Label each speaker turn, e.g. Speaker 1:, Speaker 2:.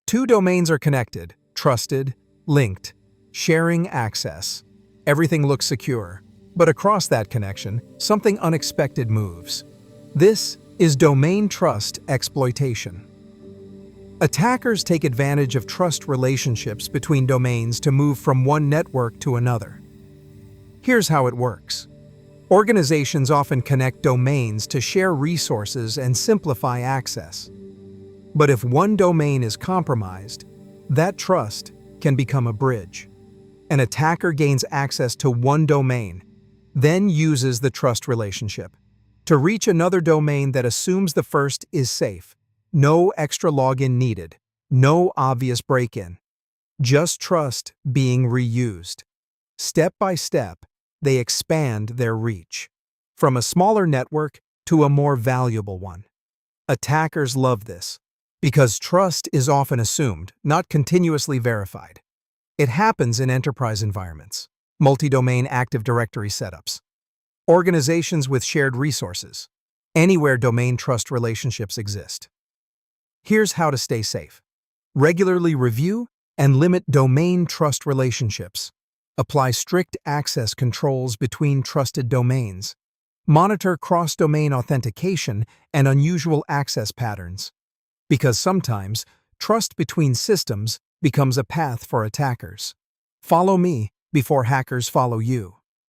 Speaker 1: Two domains are connected, trusted, linked, sharing access. Everything looks secure, but across that connection, something unexpected moves. This is domain trust exploitation. Attackers take advantage of trust relationships between domains to move from one network to another. Here's how it works. Organizations often connect domains to share resources and simplify access. But if one domain is compromised, that trust can become a bridge. An attacker gains access to one domain, then uses the trust relationship to reach another domain that assumes the first is safe. No extra login needed, no obvious break-in, just trust being reused. Step by step, they expand their reach, from a smaller network to a more valuable one. Attackers love this, because trust is often assumed, not continuously verified. It happens in enterprise environments, multi-domain Active Directory setups, organizations with shared resources, anywhere domain trust relationships exist. Here's how to stay safe. Regularly review and limit domain trust relationships. Apply strict access controls between trusted domains. Monitor cross-domain authentication and unusual access patterns. Because sometimes, trust between systems becomes a path for attackers. Follow me before hackers follow you.